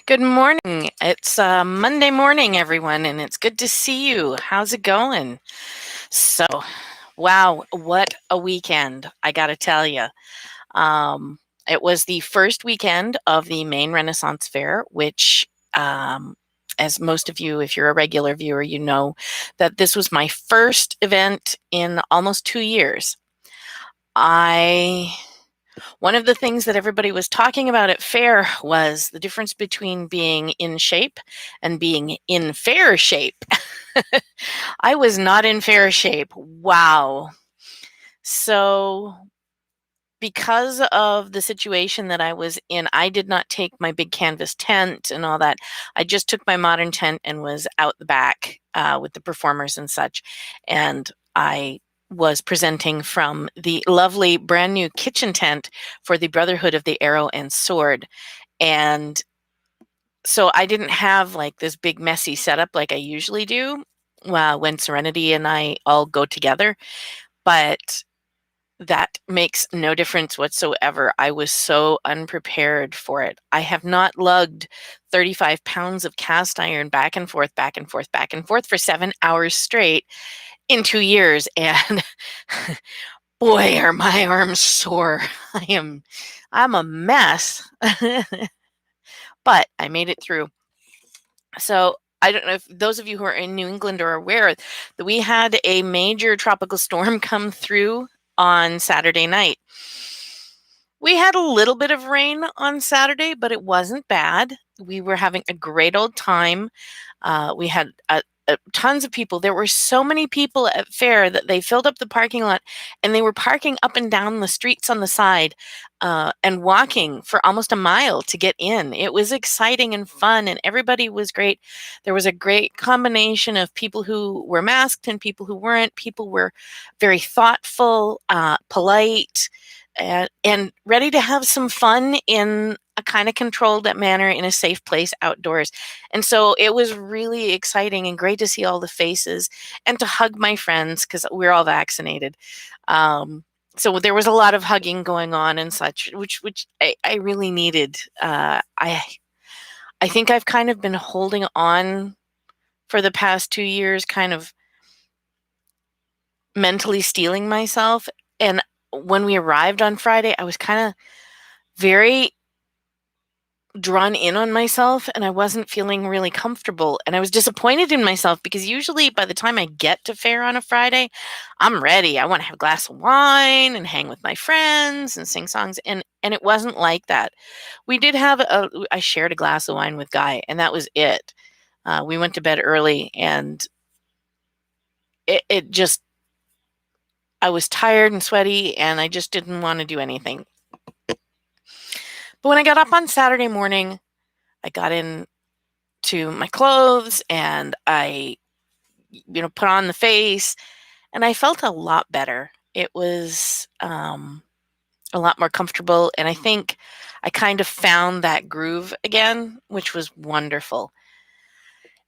Good morning. It's Monday morning, everyone, and it's good to see you. How's it going? So, wow, what a weekend, I got to tell you. Um, it was the first weekend of the Maine Renaissance Fair, which, as most of you, if you're a regular viewer, you know that this was my first event in almost 2 years. I One of the things that everybody was talking about at fair was the difference between being in shape and being in fair shape. I was not in fair shape. Wow. So, because of the situation that I was in, I did not take my big canvas tent and all that. I just took my modern tent and was out the back with the performers and such. And I was presenting from the lovely brand new kitchen tent for the Brotherhood of the Arrow and Sword. And so I didn't have like this big messy setup like I usually do when Serenity and I all go together. But that makes no difference whatsoever. I was so unprepared for it. I have not lugged 35 pounds of cast iron back and forth, back and forth, back and forth for 7 hours straight in 2 years. And boy, are my arms sore. I'm a mess. But I made it through. So I don't know if those of you who are in New England are aware that we had a major tropical storm come through on Saturday night. We had a little bit of rain on Saturday, but it wasn't bad. We were having a great old time. We had tons of people. There were so many people at fair that they filled up the parking lot, and they were parking up and down the streets on the side and walking for almost a mile to get in. It was exciting and fun, and everybody was great. There was a great combination of people who were masked and people who weren't. People were very thoughtful, polite, and ready to have some fun in a kind of controlled manner in a safe place outdoors. And so it was really exciting and great to see all the faces and to hug my friends because we're all vaccinated. So there was a lot of hugging going on and such, which I really needed. I think I've kind of been holding on for the past 2 years, kind of mentally steeling myself. And when we arrived on Friday, I was kind of very drawn in on myself and I wasn't feeling really comfortable. And I was disappointed in myself because usually by the time I get to fair on a Friday, I'm ready. I want to have a glass of wine and hang with my friends and sing songs. And it wasn't like that. We did have I shared a glass of wine with Guy, and that was it. We went to bed early, and it just, I was tired and sweaty, and I just didn't want to do anything. But when I got up on Saturday morning, I got into my clothes and I, put on the face, and I felt a lot better. It was a lot more comfortable, and I think I kind of found that groove again, which was wonderful.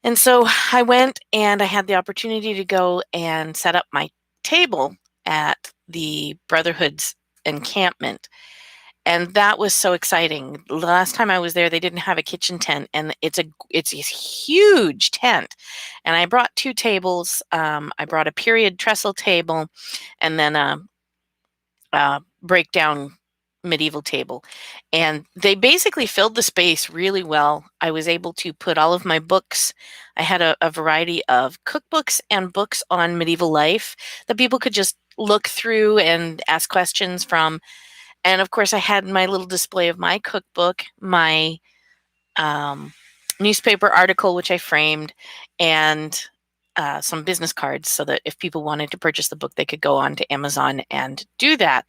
And so I went and I had the opportunity to go and set up my table at the Brotherhood's encampment. And that was so exciting. The last time I was there, they didn't have a kitchen tent, and it's a huge tent. And I brought two tables. I brought a period trestle table, and then a breakdown medieval table. And they basically filled the space really well. I was able to put all of my books. I had a variety of cookbooks and books on medieval life that people could just look through and ask questions from. And of course, I had my little display of my cookbook, my newspaper article, which I framed, and some business cards so that if people wanted to purchase the book, they could go on to Amazon and do that.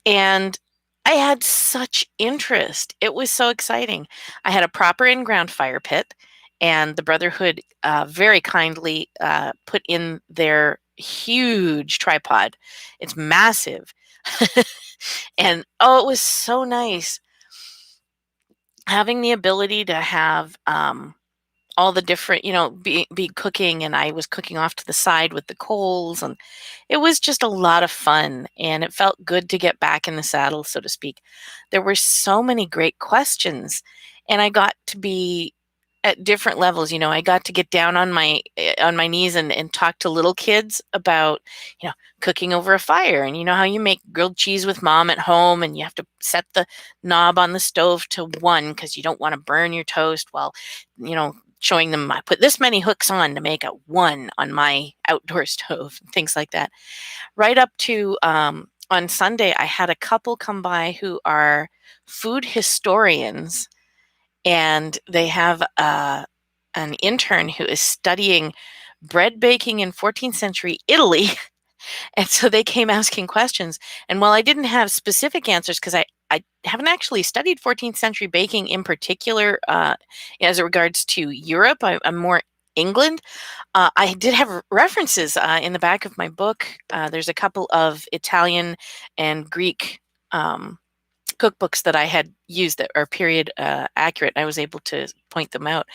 And I had such interest. It was so exciting. I had a proper in-ground fire pit, and the Brotherhood very kindly put in their huge tripod. It's massive. And oh, it was so nice having the ability to have all the different, be cooking, and I was cooking off to the side with the coals, and it was just a lot of fun, and it felt good to get back in the saddle, so to speak. There were so many great questions, and I got to be at different levels. I got to get down on my knees and talk to little kids about, cooking over a fire. And how you make grilled cheese with mom at home, and you have to set the knob on the stove to 1 because you don't want to burn your toast while, showing them I put this many hooks on to make a 1 on my outdoor stove, things like that. Right up to on Sunday, I had a couple come by who are food historians, and they have an intern who is studying bread baking in 14th century Italy. And so they came asking questions. And while I didn't have specific answers, because I haven't actually studied 14th century baking in particular as it regards to Europe, I'm more England. I did have references in the back of my book. There's a couple of Italian and Greek cookbooks that I had used that are period accurate. I was able to point them out.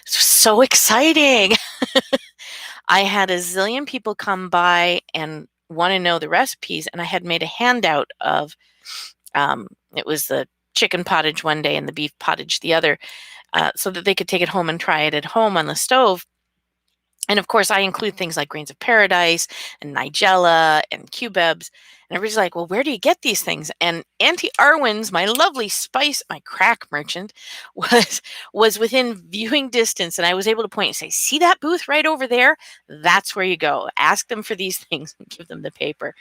So exciting. I had a zillion people come by and want to know the recipes, and I had made a handout of it was the chicken pottage one day and the beef pottage the other, so that they could take it home and try it at home on the stove. And of course, I include things like grains of paradise and nigella and cubebs. And everybody's like, well, where do you get these things? And Auntie Arwen's, my lovely spice, my crack merchant, was within viewing distance. And I was able to point and say, see that booth right over there? That's where you go. Ask them for these things and give them the paper.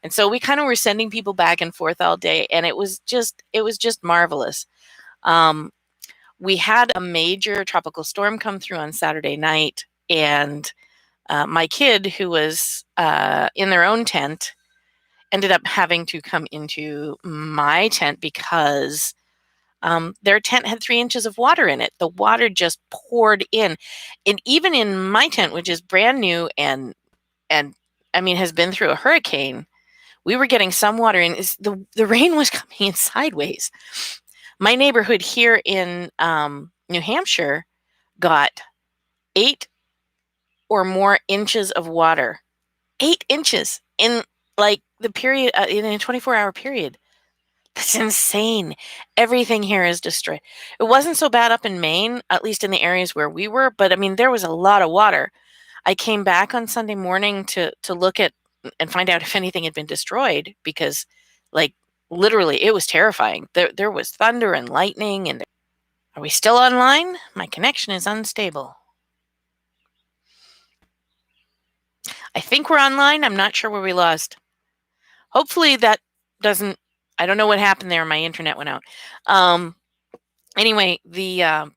And so we kind of were sending people back and forth all day. And it was just marvelous. We had a major tropical storm come through on Saturday night. And my kid, who was in their own tent, ended up having to come into my tent because their tent had 3 inches of water in it. The water just poured in. And even in my tent, which is brand new and I mean has been through a hurricane, we were getting some water in. The rain was coming in sideways. My neighborhood here in New Hampshire got 8 or more inches of water. 8 inches in like the period in a 24-hour period. That's insane. Everything here is destroyed. It wasn't so bad up in Maine, at least in the areas where we were, but I mean there was a lot of water. I came back on Sunday morning to look at and find out if anything had been destroyed, because like literally it was terrifying. There was thunder and lightning. And are we still online? My connection is unstable. I think we're online. I'm not sure where we lost. Hopefully that doesn't, I don't know what happened there. My internet went out. Anyway, the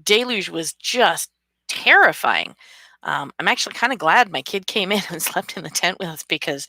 deluge was just terrifying. I'm actually kind of glad my kid came in and slept in the tent with us, because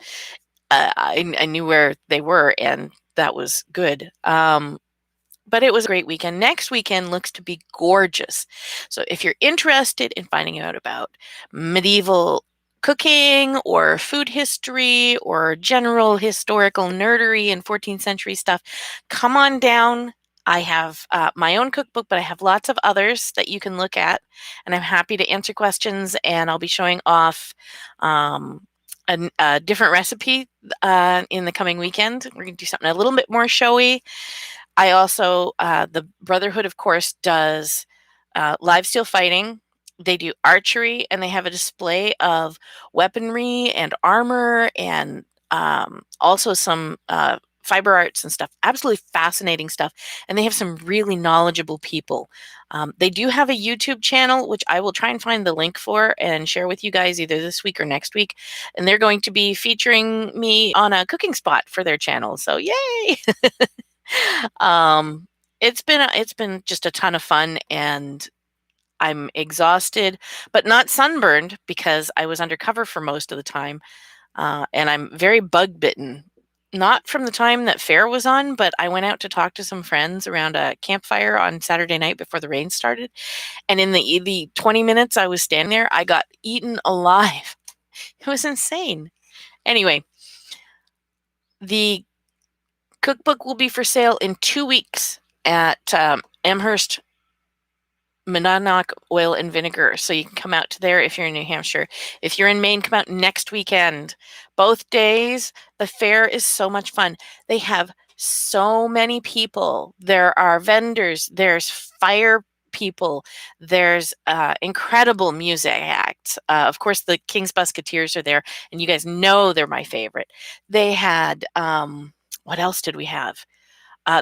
I knew where they were, and that was good. But it was a great weekend. Next weekend looks to be gorgeous. So if you're interested in finding out about medieval cooking or food history or general historical nerdery and 14th century stuff, come on down. I have my own cookbook, but I have lots of others that you can look at, and I'm happy to answer questions, and I'll be showing off a different recipe in the coming weekend. We're going to do something a little bit more showy. I also, the Brotherhood, of course, does live steel fighting. They do archery, and they have a display of weaponry and armor, and also some fiber arts and stuff. Absolutely fascinating stuff. And they have some really knowledgeable people. They do have a YouTube channel, which I will try and find the link for and share with you guys either this week or next week. And they're going to be featuring me on a cooking spot for their channel. So yay! It's been just a ton of fun, and I'm exhausted, but not sunburned, because I was undercover for most of the time, and I'm very bug bitten. Not from the time that fair was on, but I went out to talk to some friends around a campfire on Saturday night before the rain started, and in the 20 minutes I was standing there, I got eaten alive. It was insane. Anyway, the cookbook will be for sale in 2 weeks at Amherst Monadnock Oil and Vinegar. So you can come out to there if you're in New Hampshire. If you're in Maine, come out next weekend. Both days, the fair is so much fun. They have So many people. There are vendors, there's fire people, there's incredible music acts. Of course, the King's Musketeers are there, and you guys know they're my favorite. They had, what else did we have?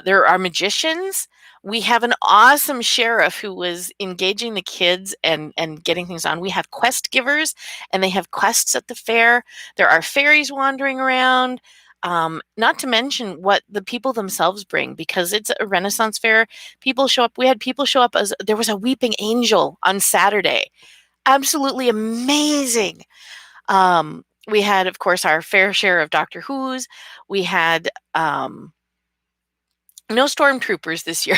There are magicians. We have an awesome sheriff who was engaging the kids and getting things on. We have quest givers, and they have quests at the fair. There are fairies wandering around. Not to mention what the people themselves bring, because it's a Renaissance fair. People show up. We had people show up as there was a weeping angel on Saturday. Absolutely amazing. We had, of course, our fair share of Doctor Who's. We had no stormtroopers this year,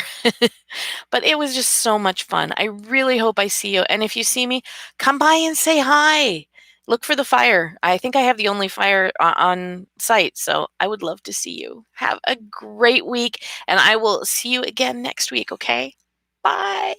but it was just so much fun. I really hope I see you. And if you see me, come by and say hi. Look for the fire. I think I have the only fire on site, so I would love to see you. Have a great week, and I will see you again next week, okay? Bye.